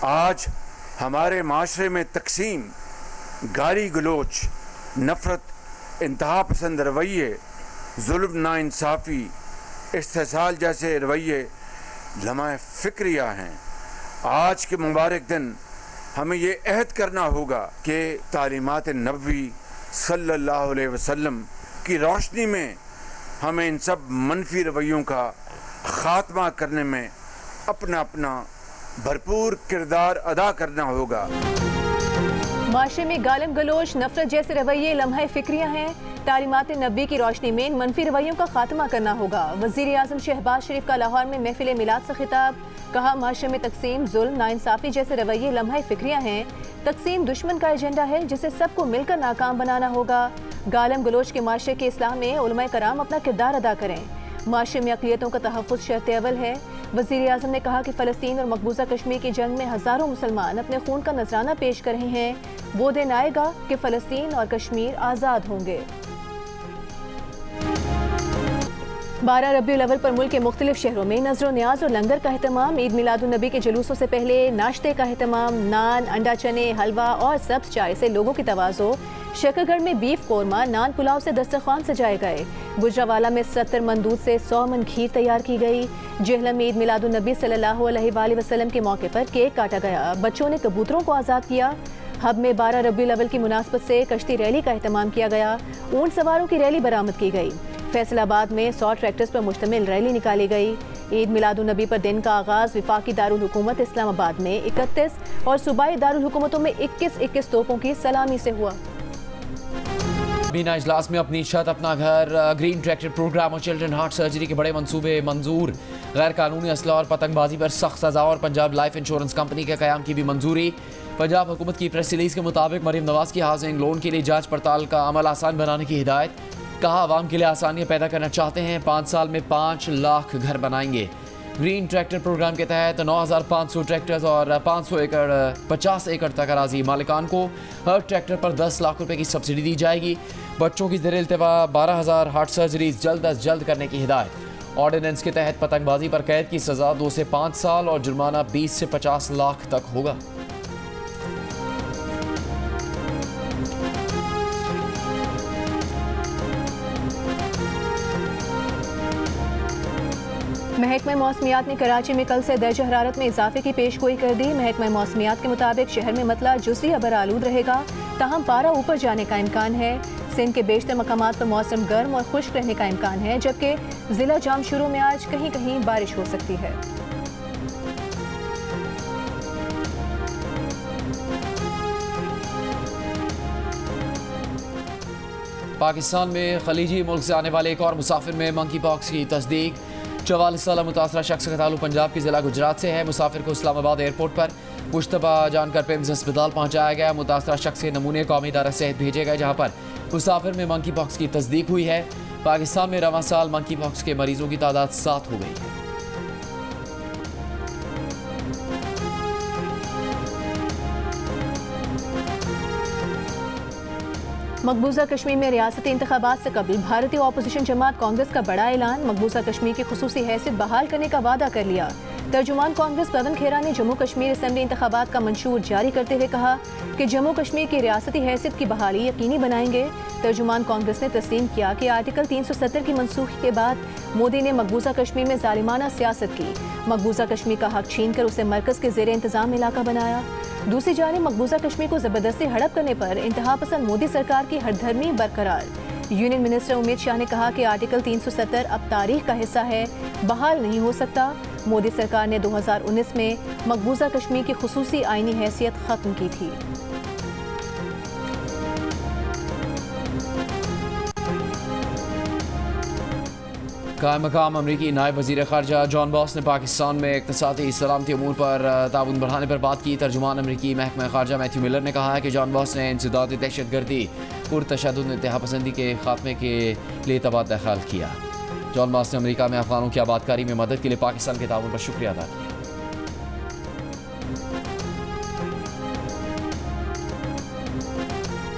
आज हमारे माशरे में तकसीम, गाली गलोच, नफ़रत, इंतहा पसंद रवैये, जुल्म, नाइंसाफ़ी, इस्तेसाल जैसे रवैये लम्हा फ़िक्रिया हैं। आज के मुबारक दिन हमें ये अहद करना होगा कि तालीमात नबवी सल्लल्लाहु अलैहि वसल्लम की रोशनी में हमें इन सब मनफी रवैयों का ख़ात्मा करने में अपना अपना भरपूर किरदार अदा करना होगा। माशरे में गालम गलोच, नफरत जैसे रवैये लम्हा फ़िक्रिया हैं। तालीमात नबी की रोशनी में इन मनफी रवैयों का खात्मा करना होगा। वज़ीर आज़म शहबाज शरीफ का लाहौर में महफिल मिलाद से खिताब। कहा, माशरे में तकसीम, जुल्म, नाइंसाफ़ी जैसे रवैये लम्हा फ़िक्रिया हैं। तकसीम दुश्मन का एजेंडा है जिसे सबको मिलकर नाकाम बनाना होगा। गालम गलोच के माशरे के इस्लाह में उलमाए कराम अपना किरदार अदा करें। माशरे में अक़लियतों का तहफ़्फ़ुज़ शर्त अव्वल है। वज़ीर आज़म ने कहा कि फ़लस्तीन और मकबूजा कश्मीर की जंग में हज़ारों मुसलमान अपने खून का नजराना पेश कर रहे हैं। वो दिन आएगा कि फ़लस्तीन और कश्मीर आज़ाद होंगे। 12 रबीउल अव्वल पर मुल्क के मुख्तलिफ शहरों में नज़र न्याज और लंगर का अहतमाम। ईद मिलादुन्नबी के जुलूसों से पहले नाश्ते का अहतमाम। नान, अंडा चने, हलवा और सब्ज़ चाय से लोगों की तवाज़ो। शकरगढ़ में बीफ कोरमा, नान पुलाव से दस्तरखान सजाए गए। गुजरावाला में 70 मन दूध से 100 मन खीर तैयार की गई। जेहलम में ईद मिलादुन्नबी सल्लल्लाहु अलैहि वसल्लम के मौके पर केक काटा गया। बच्चों ने कबूतरों को आज़ाद किया। हब में 12 रबीउल अव्वल की मुनासबत से कश्ती रैली का अहतमाम किया गया। ऊंट सवारों की रैली बरामद की गई। फैसलाबाद में 100 ट्रैक्टर्स पर मुश्तमिल रैली निकाली गई। ईद मिलादुन्नबी पर दिन का आगाज़ वफाकी दारुल हुकूमत इस्लामाबाद में 31 और सूबाई दारुल हुकूमतों में 21-21 तोपों की सलामी से हुआ। बीना इजलास में अपनी छत अपना घर, ग्रीन ट्रैक्टर प्रोग्राम और चिल्ड्रन हार्ट सर्जरी के बड़े मंसूबे मंजूर। गैर कानूनी असला और पतंगबाजी पर सख्त सजा और पंजाब लाइफ इंश्योरेंस कंपनी के क़याम की भी मंजूरी। पंजाब हुकूमत की प्रेस रिलीज के मुताबिक मरीम नवाज की हाउसिंग लोन के लिए जांच पड़ताल का अमल आसान बनाने की हिदायत। कहा, आवाम के लिए आसानियाँ पैदा करना चाहते हैं, 5 साल में 5 लाख घर बनाएंगे। ग्रीन ट्रैक्टर प्रोग्राम के तहत 9,500 ट्रैक्टर्स और 50 एकड़ तक अराजी मालिकान को हर ट्रैक्टर पर 10 लाख रुपए की सब्सिडी दी जाएगी। बच्चों की ज़ेर इल्तिवा 12,000 हार्ट सर्जरीज जल्द अज जल्द करने की हिदायत। ऑर्डिनेंस के तहत पतंगबाजी पर कैद की सज़ा 2 से 5 साल और जुर्माना 20 से 50 लाख तक होगा। महकमा मौसमियात ने कराची में कल से दर्जा हरारत में इजाफे की पेशगोई कर दी। महकमा मौसमियात के मुताबिक शहर में मतला जुज़वी अबर आलूद रहेगा, ताहम पारा ऊपर जाने का इम्कान है। सिंध के बेशतर मकामात पर मौसम गर्म और खुश्क रहने का इम्कान है, जबकि ज़िला जाम शुरू में आज कहीं कहीं बारिश हो सकती है। पाकिस्तान में खलीजी मुल्क से आने वाले एक और मुसाफिर में मंकी पॉक्स की तस्दीक। 44 साल मुतासरा शख्स का ताल्लुक पंजाब के ज़िला गुजरात से है। मुसाफिर को इस्लामाबाद एयरपोर्ट पर मुश्तबा जानकर पेम्स अस्पताल पहुँचाया गया। मुतासरा शख्स के नमूने कौमी इदारा सेहत भेजे गए, जहाँ पर मुसाफिर में मंकी पॉक्स की तस्दीक हुई है। पाकिस्तान में रवां साल मंकी पॉक्स के मरीजों की तादाद 7 हो गई है। मकबूजा कश्मीर में रियासती इंतखाबात से कबल भारतीय अपोजिशन जमात कांग्रेस का बड़ा ऐलान। मकबूजा कश्मीर की खुसूसी हैसियत बहाल करने का वादा कर लिया। तर्जुमान कांग्रेस पवन खेरा ने जम्मू कश्मीर असम्बली इंतखाबात का मंशूर जारी करते हुए कहा कि जम्मू कश्मीर की रियासती हैसियत की बहाली यकीनी बनाएंगे। तर्जुमान कांग्रेस ने तस्लीम किया कि आर्टिकल 370 की मनसूखी के बाद मोदी ने मकबूजा कश्मीर में जालिमाना सियासत की। मकबूजा कश्मीर का हक छीन कर उसे मरकज के जेर इंतजाम इलाका बनाया। दूसरी जानिब मकबूजा कश्मीर को जबरदस्ती हड़प करने पर इंतहा पसंद मोदी सरकार की हरधर्मी बरकरार। यूनियन मिनिस्टर उमेद शाह ने कहा कि आर्टिकल 370 अब तारीख का हिस्सा है, बहाल नहीं हो सकता। मोदी सरकार ने 2019 में मकबूजा कश्मीर की खुसूसी आईनी हैसियत खत्म की थी। कायम मकाम अमरीकी नायब वज़ीर ख़ारजा जॉन बॉस ने पाकिस्तान में इक़्तिसादी सलामती अमूर पर ताउन बढ़ाने पर बात की। तर्जुमान अमरीकी महकमा ख़ारजा मैथ्यू मिलर ने कहा है कि जॉन बॉस ने इंसदादी दहशतगर्दी पुरतशद्दुद इंतहा पसंदी के खात्मे के लिए तबादला ख्याल किया। जॉन बॉस ने अमरीका में अफ़गानों की आबादकारी में मदद के लिए पाकिस्तान के ताउन पर शुक्रिया अदा किया।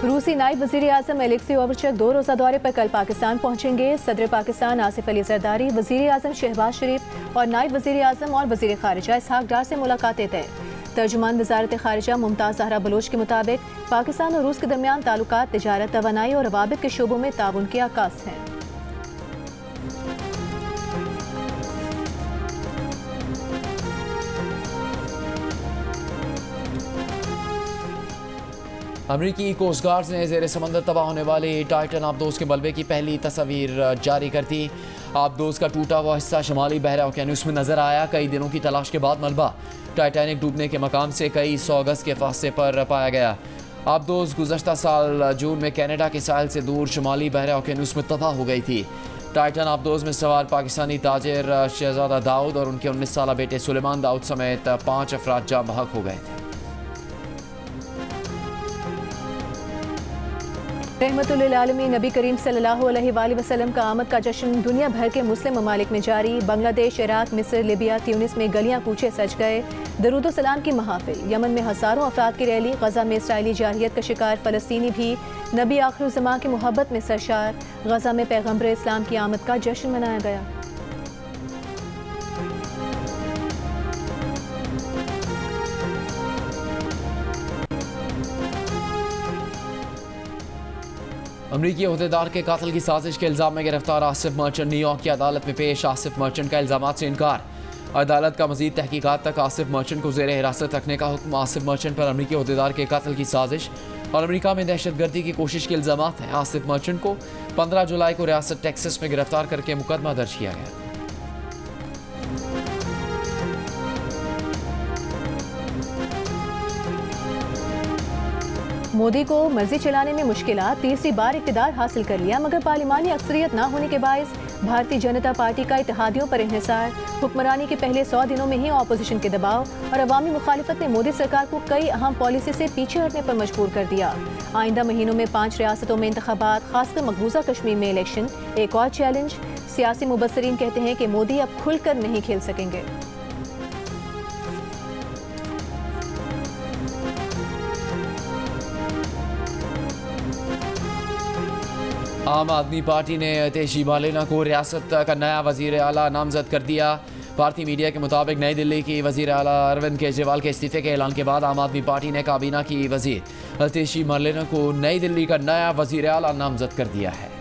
रूसी नायब वज़ीर आज़म एलेक्सी ओवरचक 2 रोज़ा दौरे पर कल पाकिस्तान पहुंचेंगे। सदर पाकिस्तान आसिफ अली जरदारी, वज़ीर आज़म शहबाज शरीफ और नायब वज़ीर आज़म और वज़ीर ख़ारिजा इसहाक डार से मुलाकातें तय। तर्जुमान वज़ारत ख़ारिजा मुमताज़ ज़हरा बलोच के मुताबिक पाकिस्तान और रूस के दरमियान ताल्लुकात, तिजारत, तवानाई और रवाबित के शोबों में ताउन के आकाश हैं। अमरीकी कोस्ट गार्ड ने ज़ेर समंदर तबाह होने वाले टाइटन आबदोज के मलबे की पहली तस्वीर जारी कर दी। आबदोज का टूटा हुआ हिस्सा शुमाली बहरा ओकेनुस में नजर आया। कई दिनों की तलाश के बाद मलबा टाइटैनिक डूबने के मकाम से कई 100 गज के फासले पर पाया गया। आबदोज गुज़श्ता साल जून में कनाडा के साहिल से दूर शुमाली बहरा ओकेनुस में तबाह हो गई थी। टाइटन आबदोज में सवार पाकिस्तानी ताजिर शहजादा दाऊद और उनके 19 साला बेटे सुलेमान दाऊद समेत 5 अफराद जाँ बहक हो गए थे। रहमतुल्लिल आलमीन नबी करीम सल्लल्लाहु अलैहि वसल्लम का आमद का जश्न दुनिया भर के मुस्लिम ममालिक में जारी। बांग्लादेश, इराक, मिस्र, लिबिया, ट्यूनिस में गलियां कूचे सज गए। दरूद सलाम की महाफिल। यमन में हज़ारों अफराद की रैली। गजा में इसराइली जारहियत का शिकार फ़लस्तीनी भी नबी आखिर ज़मां की मोहब्बत में सरशार। गजा में पैगम्बर इस्लाम की आमद का जश्न मनाया गया। अमरीकी अहदेदार के कातल की साजिश के इल्ज़ाम में गिरफ्तार आसिफ मर्चेंट न्यूयॉर्क की अदालत में पेश। आसिफ मर्चेंट का इल्ज़ामात से इनकार। अदालत का मज़ीद तहकीकात तक आसिफ मर्चेंट को ज़ेर हिरासत रखने का हुक्म। आसिफ मर्चेंट पर अमरीकी अहदेदार के कातल की साजिश और अमरीका में दहशतगर्दी की कोशिश के इल्ज़ामात हैं। आसिफ मर्चेंट को 15 जुलाई को रियासत टेक्सास में गिरफ्तार करके मुकदमा दर्ज किया गया। मोदी को मर्जी चलाने में मुश्किलात। तीसरी बार इक़्तिदार हासिल कर लिया, मगर पार्लिमानी अक्सरियत न होने के बायस भारतीय जनता पार्टी का इत्तेहादियों पर इंहिसार। हुक्मरानी के पहले 100 दिनों में ही अपोजिशन के दबाव और अवामी मुखालिफत ने मोदी सरकार को कई अहम पॉलिसी से पीछे हटने पर मजबूर कर दिया। आइंदा महीनों में 5 रियासतों में इंतखाबात, खासकर मकबूजा कश्मीर में इलेक्शन। एक और चैलेंज। सियासी मुबस्सिरीन कहते हैं कि मोदी अब खुलकर नहीं खेल सकेंगे। आम आदमी पार्टी ने तेशी मालेना को रियासत का नया वज़ीर आला नामजद कर दिया। भारतीय मीडिया के मुताबिक नई दिल्ली की वज़ीर आला अरविंद केजरीवाल के इस्तीफे के ऐलान के बाद आम आदमी पार्टी ने काबीना की वज़ीर तेशी मालेना को नई दिल्ली का नया वज़ीर आला नामजद कर दिया है।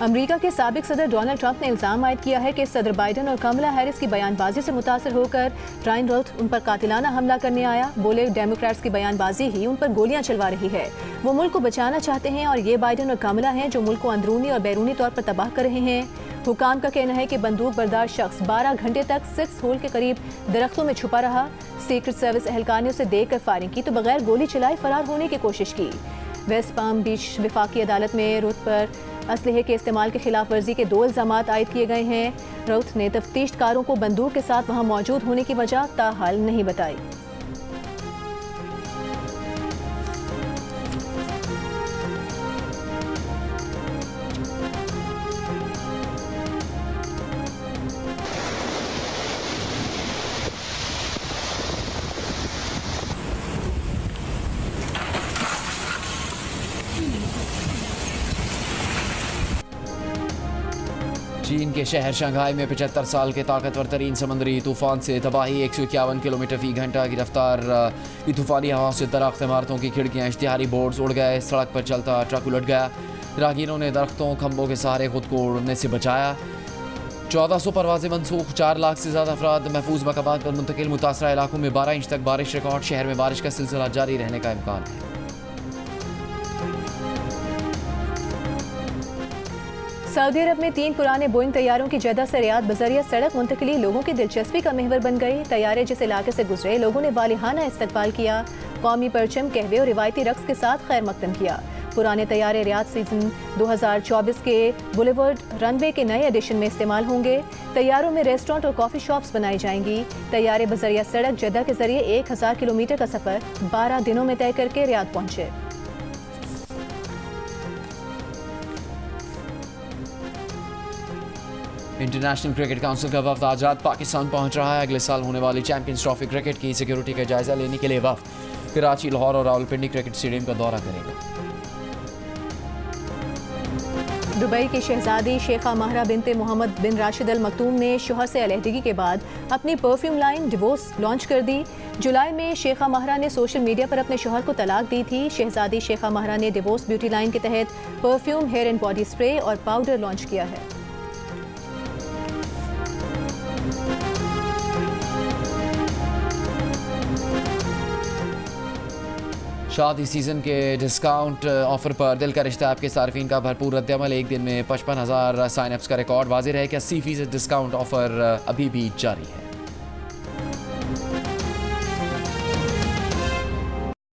अमेरिका के साबिक सदर डोनाल्ड ट्रंप ने इल्ज़ाम आयद किया है कि सदर बाइडन और कमला हैरिस की बयानबाजी से मुतासर होकर रायन रोथ उन पर कातिलाना हमला करने आया। बोले डेमोक्रेट्स की बयानबाजी ही उन पर गोलियां चलवा रही है। वो मुल्क को बचाना चाहते हैं और ये बाइडन और कमला हैं जो मुल्क को अंदरूनी और बैरूनी तौर पर तबाह कर रहे हैं। हुकाम का कहना है कि बंदूक बरदार शख्स 12 घंटे तक 6 होल के करीब दरख्तों में छुपा रहा। सीक्रेट सर्विस एहलकार ने उसे देखकर फायरिंग की तो बगैर गोली चलाए फरार होने की कोशिश की। वेस्ट पाम बीच विफाकी अदालत में रोथ पर असलहे के इस्तेमाल के खिलाफ वर्जी के 2 इल्ज़ामात आयद किए गए हैं। रोथ ने तफ्तीशकारों को बंदूक के साथ वहां मौजूद होने की वजह ताहाल नहीं बताई। चीन के शहर शंघाई में 75 साल के ताकतवर तरीन समंदरी तूफान से तबाही। 151 किलोमीटर फी घंटा की रफ्तार की तूफानी हवा से दरख्त, इमारतों की खिड़कियां, इश्तिहारी बोर्ड्स उड़ गए। सड़क पर चलता ट्रक उलट गया। राहगीरों ने दरख्तों, खंभों के सहारे खुद को उड़ने से बचाया। 1400 परवाजें मनसूख। 4 लाख से ज़्यादा अफराद महफूज मकामात पर मुंतकिल। मुतासरा इलाकों में 12 इंच तक बारिश रिकॉर्ड। शहर में बारिश का सिलसिला जारी रहने का इम्कान है। सऊदी अरब में 3 पुराने बोइंग तैयारों की जद्दा से रियाद बजरिया सड़क मुंतकिली लोगों की दिलचस्पी का महवर बन गई। तैयारे जिस इलाके से गुजरे लोगों ने वालिहाना इस्तकबाल किया। कौमी परचम, कहवे और रिवायती रक्स के साथ खैर मकदम किया। पुराने तैयारे रियाद सीजन 2024 के बुलेवर्ड रनवे के नए एडिशन में इस्तेमाल होंगे। तैयारों में रेस्टोरेंट और कॉफ़ी शॉप्स बनाई जाएंगी। तैयारे बजरिया सड़क जद्दा के जरिए 1000 किलोमीटर का सफ़र 12 दिनों में तय करके रियाद पहुँचे। इंटरनेशनल क्रिकेट काउंसिल का वफ्द आजाद पाकिस्तान पहुंच रहा है। अगले साल होने वाली चैंपियंस ट्रॉफी क्रिकेट की सिक्योरिटी का जायजा लेने के लिए वफ्द कराची, लाहौर और रावलपिंडी क्रिकेट स्टेडियम का दौरा करेगा। दुबई की शहजादी शेखा महरा बिनते मोहम्मद बिन राशिद अल मकतूम ने शोहर से अलहदगी के बाद अपनी परफ्यूम लाइन डिवोर्स लॉन्च कर दी। जुलाई में शेखा महरा ने सोशल मीडिया पर अपने शोहर को तलाक दी थी। शहजादी शेखा महरा ने डिवोर्स ब्यूटी लाइन के तहत perfume, hair and body spray और पाउडर लॉन्च किया है। शादी सीजन के डिस्काउंट ऑफर पर दिल का रिश्ता ऐप के सार्फिन का भरपूर रद्दअमल। एक दिन में 55,000 साइनअप्स का रिकॉर्ड। वाज़ेह है कि 80% डिस्काउंट ऑफर अभी भी जारी है।